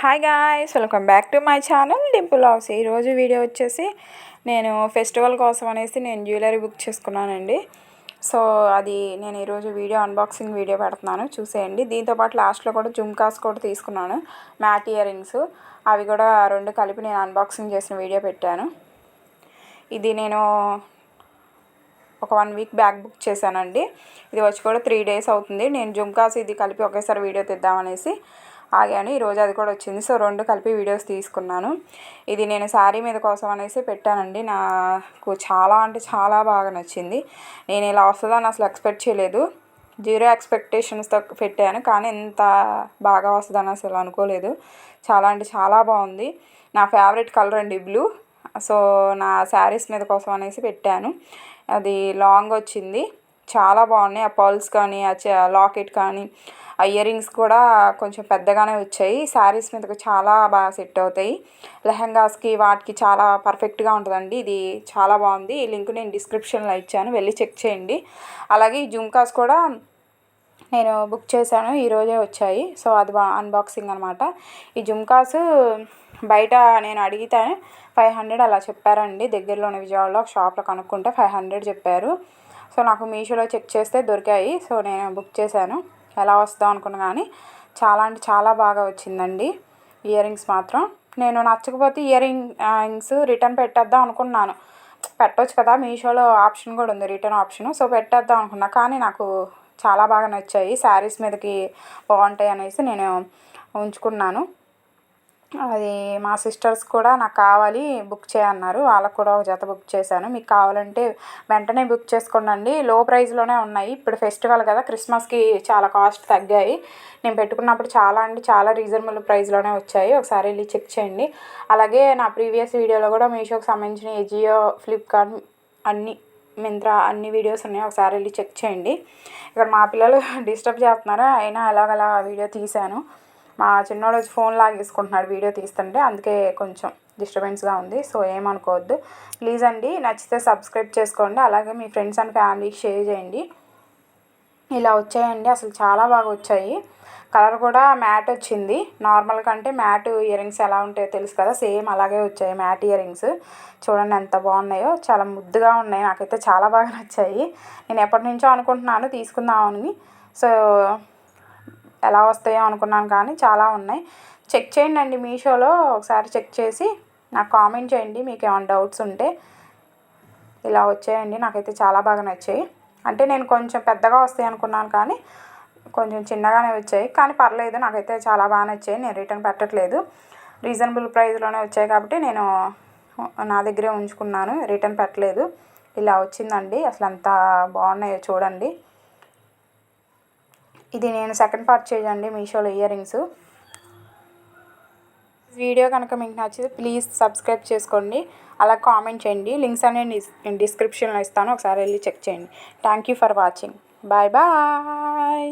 Hi guys, welcome back to my channel Dimple house. ఈరోజు video వచ్చేసి నేను ఫెస్టివల్ కోసం అనేసి నేను జ్యువెలరీ బుక్ చేసుకున్నానండి. సో అది నేను ఈరోజు వీడియో అన్బాక్సింగ్ వీడియో పెడుతున్నాను, చూసేయండి. దీంతోపాటు లాస్ట్లో కూడా జుమ్కాస్ కూడా తీసుకున్నాను, మ్యాట్ ఇయర్ రింగ్స్. అవి కూడా రెండు కలిపి నేను అన్బాక్సింగ్ చేసిన వీడియో పెట్టాను. ఇది నేను ఒక 1 వీక్ బ్యాక్ బుక్ చేశానండి. ఇది వచ్చి కూడా 3 డేస్ అవుతుంది. నేను జుమ్కాస్ ఇది కలిపి ఒకేసారి వీడియో తీద్దామనేసి ఆగాను. ఈరోజు అది కూడా వచ్చింది. సో రెండు కలిపి వీడియోస్ తీసుకున్నాను. ఇది నేను శారీ మీద కోసం అనేసి పెట్టానండి. నాకు చాలా అంటే చాలా బాగా నచ్చింది. నేను ఇలా వస్తుందని అసలు ఎక్స్పెక్ట్ చేయలేదు. 0 ఎక్స్పెక్టేషన్స్తో పెట్టాను, కానీ ఇంత బాగా వస్తుందని అసలు అనుకోలేదు. చాలా అంటే చాలా బాగుంది. నా ఫేవరెట్ కలర్ అండి బ్లూ. సో నా శారీస్ మీద కోసం అనేసి పెట్టాను. అది లాంగ్ వచ్చింది, చాలా బాగున్నాయి. ఆ పర్ల్స్ కానీ, ఆ లాకెట్ కానీ, ఆ ఇయర్ రింగ్స్ కూడా కొంచెం పెద్దగానే వచ్చాయి. శారీస్ మీదకి చాలా బాగా సెట్ అవుతాయి. లెహంగాస్కి వాటికి చాలా పర్ఫెక్ట్గా ఉంటుందండి. ఇది చాలా బాగుంది. ఈ లింక్ నేను డిస్క్రిప్షన్లో ఇచ్చాను, వెళ్ళి చెక్ చేయండి. అలాగే ఈ జుమ్కాస్ కూడా నేను బుక్ చేశాను, ఈరోజే వచ్చాయి. సో అది అన్బాక్సింగ్ అనమాట. ఈ జుమ్కాస్ బయట నేను అడిగితే 500 అలా చెప్పారండి. దగ్గరలోని విజయవాడలో ఒక షాప్లో కనుక్కుంటే 500 చెప్పారు. సో నాకు మీషోలో చెక్ చేస్తే దొరికాయి. సో నేను బుక్ చేశాను. ఎలా వస్తుందో అనుకున్నా, కానీ చాలా అంటే చాలా బాగా వచ్చిందండి. ఇయర్ రింగ్స్ మాత్రం నేను నచ్చకపోతే ఇయర్ రింగ్స్ రిటర్న్ పెట్టేద్దాం అనుకున్నాను. పెట్టవచ్చు కదా, మీషోలో ఆప్షన్ కూడా ఉంది, రిటర్న్ ఆప్షన్. సో పెట్టేద్దాం అనుకున్నా, కానీ నాకు చాలా బాగా నచ్చాయి. శారీస్ మీదకి బాగుంటాయి అనేసి నేను ఉంచుకున్నాను. అది మా సిస్టర్స్ కూడా నాకు కావాలి బుక్ చేయన్నారు, వాళ్ళకు కూడా ఒక జత బుక్ చేశాను. మీకు కావాలంటే వెంటనే బుక్ చేసుకోండి. లో ప్రైస్లోనే ఉన్నాయి. ఇప్పుడు ఫెస్టివల్ కదా, క్రిస్మస్కి చాలా కాస్ట్ తగ్గాయి. నేను పెట్టుకున్నప్పుడు చాలా అంటే చాలా రీజనబుల్ ప్రైస్లోనే వచ్చాయి. ఒకసారి వెళ్ళి చెక్ చేయండి. అలాగే నా ప్రీవియస్ వీడియోలో కూడా మీషోకి సంబంధించిన జియో, ఫ్లిప్కార్ట్ అన్ని, మింత్రా అన్ని వీడియోస్ ఉన్నాయి, ఒకసారి వెళ్ళి చెక్ చేయండి. ఇక్కడ మా పిల్లలు డిస్టర్బ్ చేస్తున్నారు, అయినా ఎలాగలా వీడియో తీశాను. మా చిన్నోడు వచ్చి ఫోన్ లాగేసుకుంటున్నాడు వీడియో తీస్తుంటే, అందుకే కొంచెం డిస్టర్బెన్స్గా ఉంది. సో ఏమనుకోవద్దు ప్లీజ్ అండి. నచ్చితే సబ్స్క్రైబ్ చేసుకోండి. అలాగే మీ ఫ్రెండ్స్ అండ్ ఫ్యామిలీకి షేర్ చేయండి. ఇలా వచ్చాయండి, అసలు చాలా బాగా వచ్చాయి. కలర్ కూడా మ్యాట్ వచ్చింది. నార్మల్ కంటే మ్యాట్ ఇయర్ రింగ్స్ ఎలా ఉంటాయో తెలుసు కదా, సేమ్ అలాగే వచ్చాయి మ్యాట్ ఇయర్ రింగ్స్. చూడండి ఎంత బాగున్నాయో, చాలా ముద్దుగా ఉన్నాయి. నాకైతే చాలా బాగా నచ్చాయి. నేను ఎప్పటి నుంచో అనుకుంటున్నాను తీసుకుందామని. సో ఎలా వస్తాయో అనుకున్నాను, కానీ చాలా ఉన్నాయి. చెక్ చేయండి అండి, మీషోలో ఒకసారి చెక్ చేసి నాకు కామెంట్ చేయండి మీకు ఏమైనా డౌట్స్ ఉంటే. ఇలా వచ్చాయండి, నాకైతే చాలా బాగా నచ్చాయి. అంటే నేను కొంచెం పెద్దగా వస్తాయి అనుకున్నాను, కానీ కొంచెం చిన్నగానే వచ్చాయి. కానీ పర్లేదు, నాకైతే చాలా బాగా నచ్చాయి. నేను రిటర్న్ పెట్టట్లేదు, రీజనబుల్ ప్రైస్లోనే వచ్చాయి కాబట్టి నేను నా దగ్గరే ఉంచుకున్నాను, రిటర్న్ పెట్టలేదు. ఇలా వచ్చిందండి, అసలు అంత బాగున్నాయో చూడండి. ఇది నేను సెకండ్ పర్చేజ్ అండి మీషోలో ఇయర్ రింగ్స్. వీడియో కనుక మీకు నచ్చితే ప్లీజ్ సబ్స్క్రైబ్ చేసుకోండి, అలా కామెంట్ చేయండి. లింక్స్ అనేవి నేను డిస్క్రిప్షన్లో ఇస్తాను, ఒకసారి వెళ్ళి చెక్ చేయండి. Thank you for watching. Bye bye.